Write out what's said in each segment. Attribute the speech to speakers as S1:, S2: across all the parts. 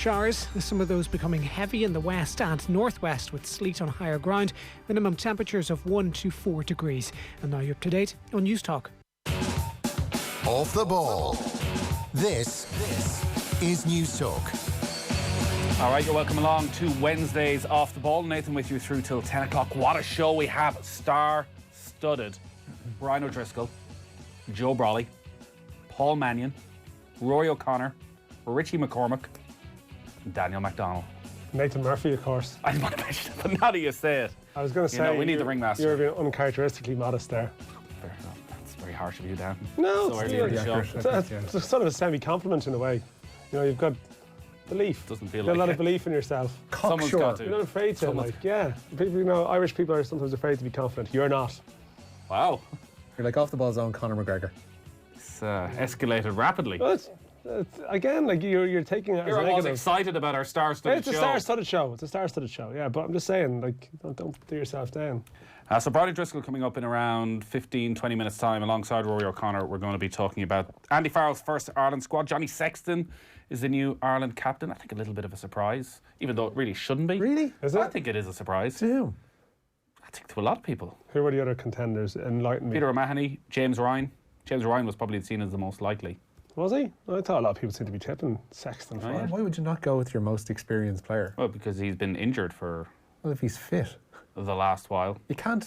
S1: Showers, some of those becoming heavy in the west and northwest with sleet on higher ground. Minimum temperatures of 1 to 4 degrees. And now you're up to date on News Talk.
S2: Off the ball. This is News Talk.
S3: All right, you're welcome along to Wednesday's Off the Ball. Nathan with you through till 10 o'clock. What a show we have. Star-studded. Brian O'Driscoll, Joe Brawley, Paul Mannion, Rory O'Connor, Richie McCormack, Daniel McDonnell.
S4: Nathan Murphy, of course.
S3: I didn't want to mention it, but now that you say it.
S4: I was going to say,
S3: we need the ringmaster.
S4: You're being uncharacteristically modest there.
S3: Fair enough. That's very harsh of you, Dan.
S4: No,
S3: so early in the show.
S4: It's sort of a semi-compliment in a way. You know, you've got belief.
S3: Doesn't feel
S4: you've got
S3: like
S4: a lot
S3: it.
S4: of belief in yourself.
S3: Someone's got to.
S4: You're not afraid to, people, Irish people are sometimes afraid to be confident. You're not.
S3: Wow.
S5: You're like off the ball zone Conor McGregor.
S3: It's escalated rapidly.
S4: Well, again, like you're taking it as a
S3: You're always
S4: negative.
S3: excited about our star-studded show.
S4: It's a star-studded show. It's a star-studded show, yeah. But I'm just saying, like, don't do yourself down.
S3: So Brian O'Driscoll coming up in around 15-20 minutes' time alongside Rory O'Connor. We're going to be talking about Andy Farrell's first Ireland squad. Johnny Sexton is the new Ireland captain. I think a little bit of a surprise, even though it really shouldn't be.
S5: Really?
S4: Is it?
S3: I think it is a surprise.
S5: To whom?
S3: I think to a lot of people.
S4: Who were the other contenders? Enlighten me.
S3: Peter O'Mahony, James Ryan. James Ryan was probably seen as the most likely.
S4: Was he? I thought a lot of people seemed to be tipping Sexton for it.
S5: Why would you not go with your most experienced player?
S3: Well, because he's been injured for
S5: Well, if he's fit.
S3: the last while.
S5: You can't,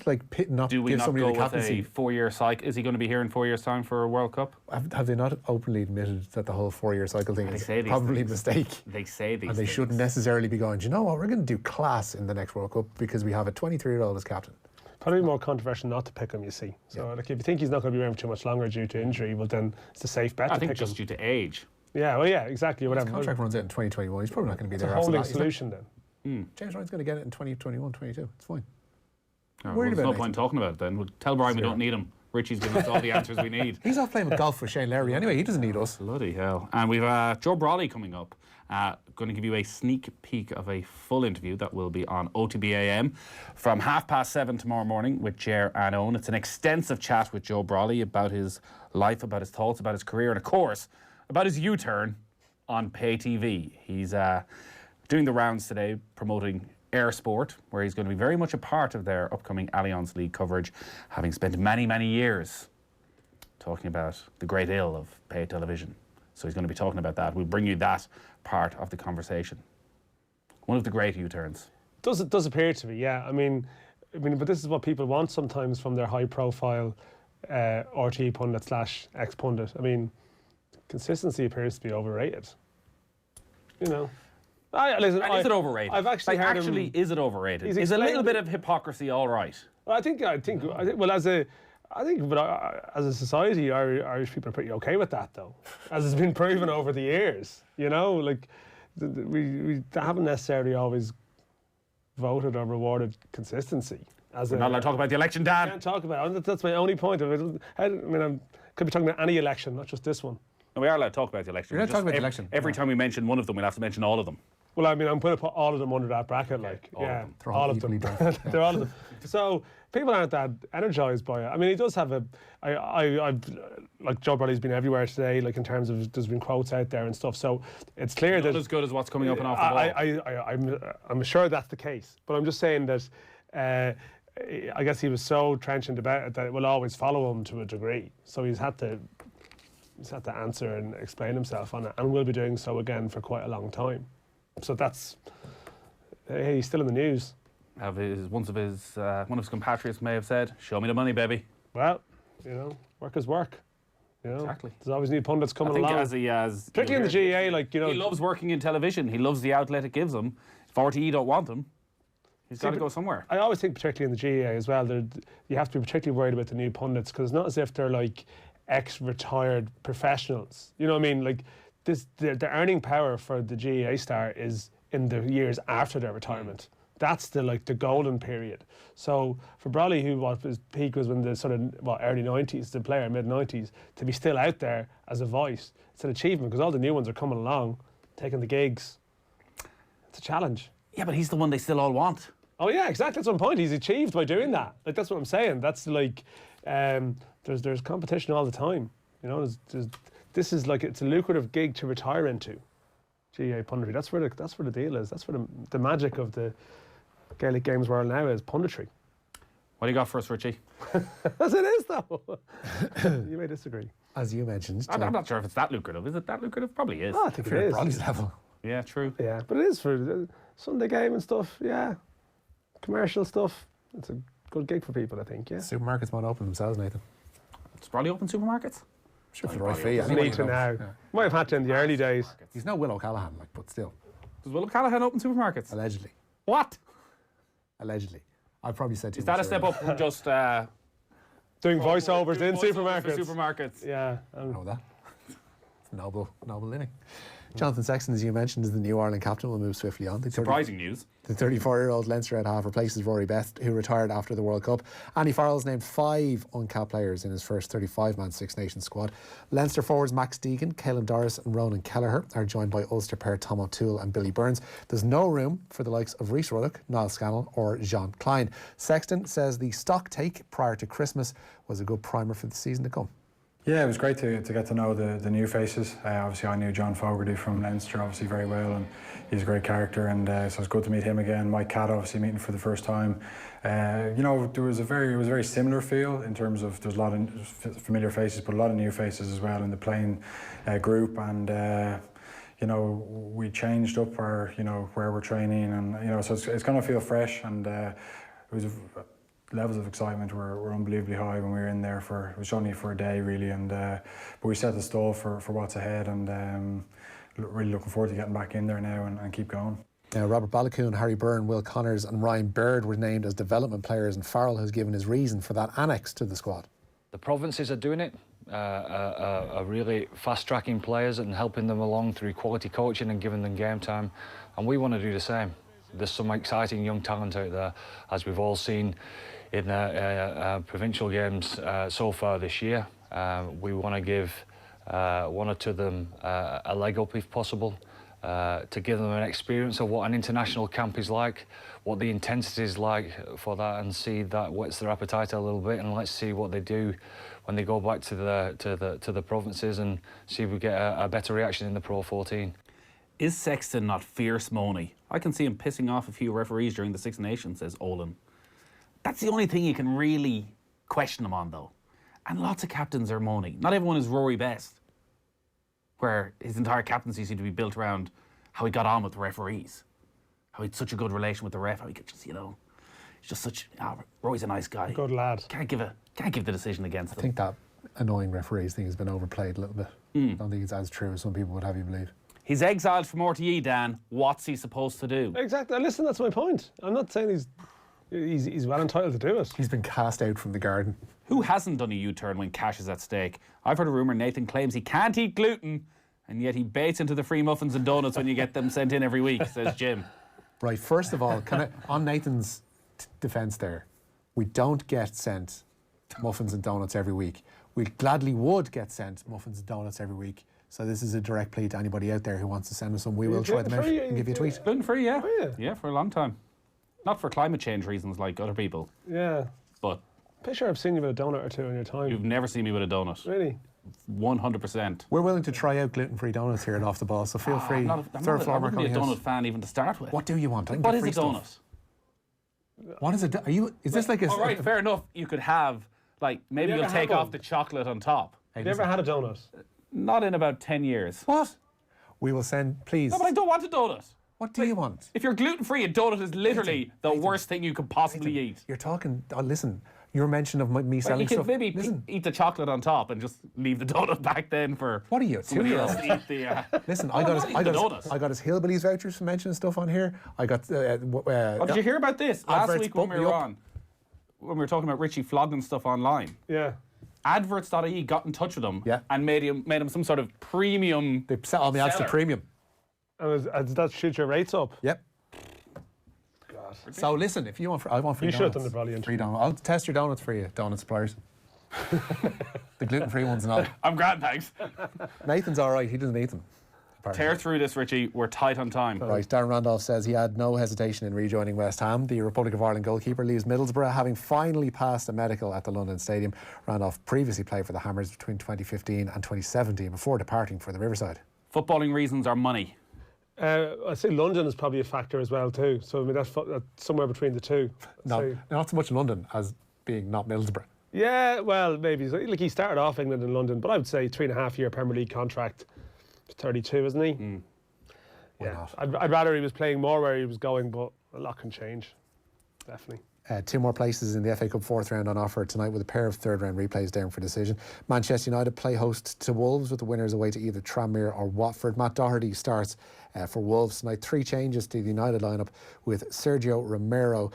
S5: not
S3: Do we
S5: give
S3: not
S5: somebody
S3: go
S5: the
S3: with a
S5: captaincy.
S3: 4-year cycle? Is he going to be here in 4 years' time for a World Cup?
S5: Have they not openly admitted that the whole 4-year cycle thing
S3: They
S5: is
S3: say these
S5: probably a
S3: things.
S5: mistake?
S3: They say these
S5: And they
S3: things.
S5: shouldn't necessarily be going, do you know what, we're going to do class in the next World Cup because we have a 23-year-old as captain.
S4: Probably more controversial not to pick him, you see. So, like, if you think he's not going to be around for too much longer due to injury, well, then it's a safe bet
S3: I
S4: to
S3: think
S4: pick
S3: just
S4: him.
S3: due to age.
S4: Yeah, well, yeah, exactly,
S5: His
S4: whatever.
S5: contract runs out in 2021. He's probably not going to be
S4: It's a
S5: there after
S4: holding
S5: that. is he?
S4: solution then.
S5: James Ryan's going to get it in 2021, 22. It's fine.
S3: Well,
S5: Worried
S3: there's
S5: about
S3: no
S5: Nathan.
S3: point talking about it then. We'll tell Brian we don't need him. Richie's giving us all the answers we need.
S5: He's off playing with golf with Shane Lowry anyway. He doesn't need us.
S3: Bloody hell. And we've Joe Brawley coming up. Going to give you a sneak peek of a full interview that will be on OTBAM from 7:30 tomorrow morning with Ger and Owen. It's an extensive chat with Joe Brawley about his life, about his thoughts, about his career, and of course, about his U-turn on pay TV. He's doing the rounds today promoting Air Sport, where he's going to be very much a part of their upcoming Allianz League coverage, having spent many, many years talking about the great ill of pay television. So he's going to be talking about that. We'll bring you that part of the conversation. One of the great U-turns.
S4: It does appear to be, yeah. I mean, but this is what people want sometimes from their high-profile RTE pundit / ex-pundit. I mean, consistency appears to be overrated. You know. Listen,
S3: Is it overrated?
S4: I've actually heard him.
S3: is it overrated?
S4: He's
S3: Is a little
S4: explained-
S3: bit of hypocrisy all right?
S4: I think. Well, as a society, Irish people are pretty okay with that, though, as has been proven over the years. You know, like we haven't necessarily always voted or rewarded consistency.
S3: We're not allowed to talk about the election, Dan.
S4: I can't talk about it. That's my only point of it. I could be talking about any election, not just this one.
S3: No, we are allowed to talk about the election.
S5: You're allowed to
S3: Just
S5: talk about the election.
S3: Every time we mention one of them, we'll have to mention all of them.
S4: Well, I mean, I'm going to put all of them under that bracket,
S3: all of
S4: yeah,
S3: them.
S5: They're all
S4: of them.
S5: equally done.
S4: They're all of them. So people aren't that energised by it. I mean, he does have I've like Joe Brawley's been everywhere today, like in terms of there's been quotes out there and stuff. So it's clear
S3: Not
S4: that
S3: as good as what's coming up and off the ball.
S4: I'm sure that's the case, but I'm just saying that I guess he was so trenchant about it that it will always follow him to a degree. So he's had to answer and explain himself on it, and will be doing so again for quite a long time. So that's he's still in the news.
S3: One of his compatriots may have said, "Show me the money, baby."
S4: Well, work is work.
S3: Exactly.
S4: There's always new pundits
S3: I
S4: coming
S3: think
S4: along.
S3: particularly
S4: in the GAA,
S3: he loves working in television. He loves the outlet it gives him. If RTE don't want him, he's got to go somewhere.
S4: I always think, particularly in the GAA as well, you have to be particularly worried about the new pundits, because it's not as if they're like ex-retired professionals. You know what I mean? Like the earning power for the GAA star is in the years after their retirement. That's the golden period. So for Brawley, his peak was when the sort of early 90s, the player mid 90s, to be still out there as a voice, it's an achievement, because all the new ones are coming along, taking the gigs. It's a challenge.
S3: Yeah, but he's the one they still all want.
S4: Oh yeah, exactly. That's one point. He's achieved by doing that. Like, that's what I'm saying. That's like, there's competition all the time. This is like, it's a lucrative gig to retire into. GAA punditry. That's where the deal is. That's where the magic of the Gaelic Games world now is punditry.
S3: What do you got for us, Richie?
S4: As it is, though. You may disagree.
S5: As you mentioned,
S3: I'm not sure if it's that lucrative. Is it that lucrative? Probably is.
S4: Oh, I think
S5: if you're
S4: it
S5: at
S4: is.
S5: Brawley's level.
S3: Yeah, true.
S4: Yeah, but it is for the Sunday game and stuff. Yeah, commercial stuff. It's a good gig for people, I think. Yeah.
S5: Supermarkets might open themselves, Nathan.
S3: Does Brawley open supermarkets?
S5: Sure, for the right fee.
S4: You
S5: anyway,
S4: need to
S5: you know.
S4: now. Might have had to in the early days.
S5: He's no Will O'Callaghan, like, but still,
S3: Does Will Callahan open supermarkets?
S5: allegedly.
S3: What?
S5: Allegedly. I probably said too
S3: Is that a
S5: much
S3: step
S5: earlier.
S3: up from just
S4: Doing voiceovers in
S3: doing
S4: supermarkets.
S3: Supermarkets.
S4: Yeah.
S5: I know that. It's noble living. Jonathan Sexton, as you mentioned, is the new Ireland captain. Will move swiftly on.
S3: Surprising news.
S5: The 34-year-old Leinster out half replaces Rory Best, who retired after the World Cup. Andy Farrell's named 5 uncapped players in his first 35-man Six Nations squad. Leinster forwards Max Deegan, Caelan Doris and Ronan Kelleher are joined by Ulster pair Tom O'Toole and Billy Burns. There's no room for the likes of Rhys Ruddock, Niall Scannell or Jean Klein. Sexton says the stock take prior to Christmas was a good primer for the season to come.
S6: Yeah, it was great to get to know the new faces. Obviously, I knew John Fogarty from Leinster obviously very well, and he's a great character, and so it's good to meet him again. Mike Catt obviously meeting for the first time. You know, it was a very similar feel in terms of there's a lot of familiar faces, but a lot of new faces as well in the playing group, and you know, we changed up our where we're training, and you know, so it's going to feel fresh, and it was. Levels of excitement were unbelievably high when we were in there it was only for a day really, and but we set the stall for what's ahead, and really looking forward to getting back in there now and keep going.
S5: Now, Robert Balakoon, Harry Byrne, Will Connors and Ryan Baird were named as development players, and Farrell has given his reason for that annex to the squad.
S7: The provinces are doing it, are really fast-tracking players and helping them along through quality coaching and giving them game time, and we want to do the same. There's some exciting young talent out there, as we've all seen in the provincial games so far this year. We want to give one or two of them a leg up if possible, to give them an experience of what an international camp is like, what the intensity is like for that, and see that whets their appetite a little bit, and let's see what they do when they go back to the provinces, and see if we get a better reaction in the Pro 14.
S3: Is Sexton not fierce moany? I can see him pissing off a few referees during the Six Nations, says Olin. That's the only thing you can really question him on, though. And lots of captains are moany. Not everyone is Rory Best, where his entire captaincy seemed to be built around how he got on with the referees, how he had such a good relation with the ref, how he could just, you know, he's just such. Rory's a nice guy.
S4: Good lad.
S3: Can't give the decision against
S5: I
S3: them.
S5: think that annoying referees thing has been overplayed a little bit. I don't think it's as true as some people would have you believe.
S3: He's exiled from RTE, Dan. What's he supposed to do?
S4: Exactly. Listen, that's my point. I'm not saying he's well entitled to do it.
S5: He's been cast out from the garden.
S3: Who hasn't done a U-turn when cash is at stake? I've heard a rumour Nathan claims he can't eat gluten, and yet he baits into the free muffins and donuts when you get them sent in every week, says Jim.
S5: Right, first of all, on Nathan's defence there, we don't get sent muffins and donuts every week. We gladly would get sent muffins and donuts every week. So this is a direct plea to anybody out there who wants to send us some. We will try them out and give you a tweet.
S3: Gluten-free, yeah.
S4: Oh, yeah.
S3: Yeah, for a long time. Not for climate change reasons like other people,
S4: Yeah.
S3: but
S4: Pretty sure I've seen you with a donut or two in your time.
S3: you've never seen me with a donut.
S4: Really?
S3: 100%.
S5: We're willing to try out gluten-free donuts here at Off the Ball, so feel free.
S3: I'm not
S5: Third
S3: I
S5: floor,
S3: wouldn't be a
S5: Marconi
S3: donut
S5: House.
S3: fan even to start with.
S5: What do you want? I can
S3: What
S5: get
S3: is
S5: free
S3: a
S5: stuff.
S3: donut?
S5: What is it? Is this like a?
S3: All right, fair enough. You could have, like, maybe
S4: You
S3: you'll
S4: ever
S3: take
S4: had
S3: off
S4: one?
S3: the chocolate on top.
S4: Have you ever had a donut?
S3: Not in about 10 years.
S5: What? We will send, please.
S3: No, but I don't want a donut.
S5: What do you want?
S3: If you're gluten-free, a donut is literally the worst thing you could possibly eat.
S5: You're talking. Oh, listen, your mention of me
S3: Well,
S5: selling
S3: you could
S5: stuff.
S3: maybe
S5: Listen,
S3: eat the chocolate on top and just leave the donut back then for
S5: what are you?
S3: somebody else
S5: 2-year-old?
S3: to eat the...
S5: Listen,
S3: Oh,
S5: I
S3: I'm not eating the
S5: got
S3: donuts.
S5: his Hillbillies vouchers for mentioning stuff on here. I got.
S3: Oh, did you hear about this? Last
S5: Adverts
S3: week when
S5: bump
S3: we
S5: me
S3: were
S5: up.
S3: on, when we were talking about Richie flogging stuff online,
S4: Yeah.
S3: adverts.ie got in touch with him
S5: Yeah.
S3: and made him some sort of premium...
S5: They set all the ads to
S3: Seller.
S5: premium.
S4: And does that shoot your rates up?
S5: Yep.
S4: God.
S5: So listen, if you want, I want free
S4: You
S5: donuts.
S4: should on the Brilliant.
S5: Free donuts. I'll test your donuts for you, donut suppliers. The gluten-free ones and all.
S3: I'm grand, thanks.
S5: Nathan's all right. He doesn't eat them. apparently.
S3: Tear through this, Richie. We're tight on time.
S5: Right, Darren Randolph says he had no hesitation in rejoining West Ham. The Republic of Ireland goalkeeper leaves Middlesbrough, having finally passed a medical at the London Stadium. Randolph previously played for the Hammers between 2015 and 2017 before departing for the Riverside.
S3: Footballing reasons are money.
S4: I'd say London is probably a factor as well too. So I mean that's somewhere between the two.
S5: Not so much London as being not Middlesbrough.
S4: Yeah, well, maybe. Like he started off England and London, but I would say 3.5-year Premier League contract. 32, isn't he?
S5: Yeah.
S4: I'd rather he was playing more where he was going, but a lot can change. Definitely.
S5: 2 more places in the FA Cup 4th round on offer tonight with a pair of third-round replays down for decision. Manchester United play host to Wolves with the winners away to either Tranmere or Watford. Matt Doherty starts for Wolves tonight. 3 changes to the United lineup with Sergio Romero,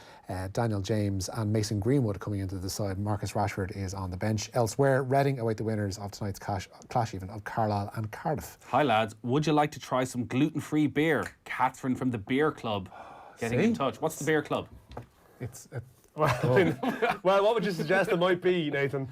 S5: Daniel James and Mason Greenwood coming into the side. Marcus Rashford is on the bench. Elsewhere, Reading await the winners of tonight's clash even of Carlisle and Cardiff.
S3: Hi lads, would you like to try some gluten-free beer? Catherine from the Beer Club getting in touch. What's the Beer Club?
S4: Well, what would you suggest it might be, Nathan?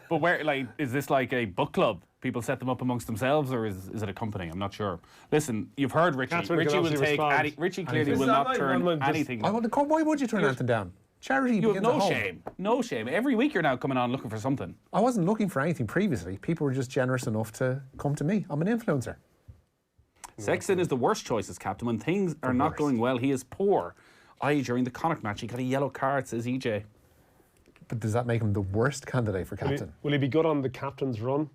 S3: But where, like, is this like a book club? People set them up amongst themselves, or is it a company? I'm not sure. Listen, you've heard Richie.
S4: Catherine
S3: Richie
S4: can
S3: will take
S4: respond.
S3: Richie clearly will not turn anything down.
S5: Why would you turn anything down? Charity
S3: You have
S5: begins at
S3: no
S5: home.
S3: shame. No shame. Every week you're now coming on looking for something.
S5: I wasn't looking for anything previously. People were just generous enough to come to me. I'm an influencer.
S3: Sexton is the worst choice as captain. When things are not going well, he is poor. During the Connacht match, he got a yellow card, says EJ.
S5: But does that make him the worst candidate for captain?
S4: Will he be good on the captain's run?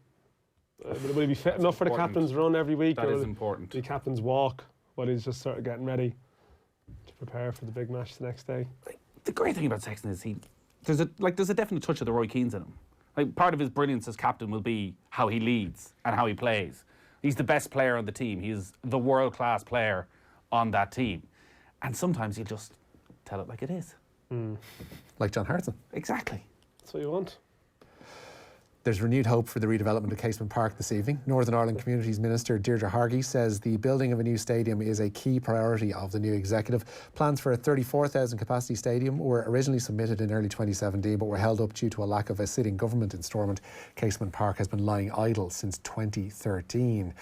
S4: Will he be fit enough for the captain's run every week?
S3: That
S4: or
S3: is
S4: will
S3: important.
S4: The captain's walk while he's just sort of getting ready to prepare for the big match the next day.
S3: The great thing about Sexton is there's a definite touch of the Roy Keanes in him. Like, part of his brilliance as captain will be how he leads and how he plays. He's the best player on the team. He's the world-class player on that team. And sometimes you just tell it like it is.
S5: Like John Hartson.
S3: Exactly.
S4: That's what you want.
S5: There's renewed hope for the redevelopment of Casement Park this evening. Northern Ireland Communities Minister Deirdre Hargey says the building of a new stadium is a key priority of the new executive. Plans for a 34,000 capacity stadium were originally submitted in early 2017 but were held up due to a lack of a sitting government in Stormont. Casement Park has been lying idle since 2013.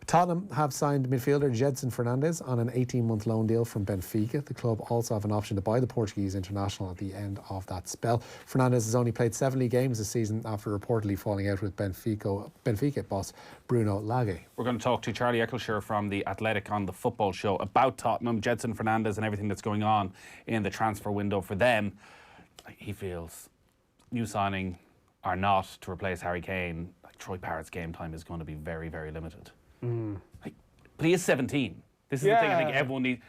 S5: Tottenham have signed midfielder Jedson Fernandez on an 18-month loan deal from Benfica. The club also have an option to buy the Portuguese international at the end of that spell. Fernandez has only played 7 league games this season after reportedly falling out with Benfica boss Bruno Lage.
S3: We're going to talk to Charlie Eccleshare from The Athletic on the Football Show about Tottenham, Jedson Fernandez and everything that's going on in the transfer window for them. He feels new signing or not to replace Harry Kane, like Troy Parrott's game time is going to be very, very limited. But he is 17. This is the thing I think everyone needs.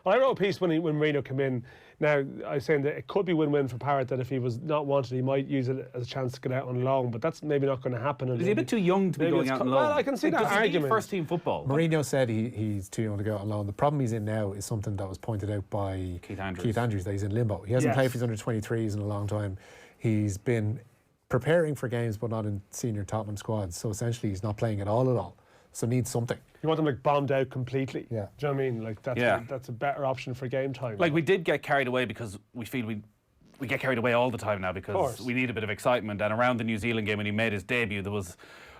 S4: Well, I wrote a piece when Mourinho came in. Now, I was saying that it could be win-win for Parrott, that if he was not wanted, he might use it as a chance to get out on loan, but that's maybe not going to happen.
S3: Is he a bit too young to be going out on loan?
S4: Well, I can see that argument.
S3: First team football.
S5: Mourinho said he's too young to go out on loan. The problem he's in now is something that was pointed out by Keith Andrews, that he's in limbo. He hasn't played for his under-23s in a long time. He's been preparing for games but not in senior Tottenham squads, so essentially he's not playing at all. So needs something.
S4: You want them like bombed out completely.
S5: Yeah.
S4: Do you know what I mean? Like that's a better option for game time.
S3: Like we did get carried away because we feel we get carried away all the time now because we need a bit of excitement. And around the New Zealand game when he made his debut, there was,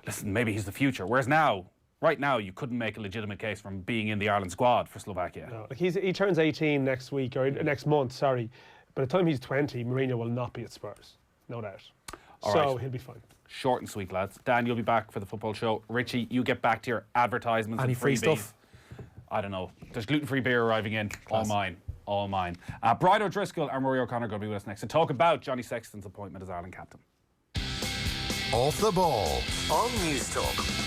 S3: listen, maybe he's the future. Whereas now, right now, you couldn't make a legitimate case from being in the Ireland squad for Slovakia.
S4: No, like he turns 18 next week or next month. Sorry, by the time he's 20, Mourinho will not be at Spurs, no doubt. So he'll be fine.
S3: Short and sweet, lads. Dan, you'll be back for the football show. Richie, you get back to your advertisements
S5: and free stuff.
S3: I don't know. There's gluten-free beer arriving in.
S5: Class.
S3: All mine. Bride O'Driscoll and Rory O'Connor are going to be with us next to talk about Johnny Sexton's appointment as Ireland captain.
S2: Off the ball on Newstalk.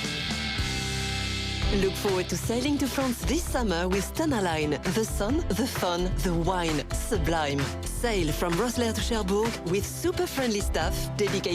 S8: Look forward to sailing to France this summer with Stena Line. The sun, the fun, the wine, sublime. Sail from Rosslare to Cherbourg with super friendly staff dedicated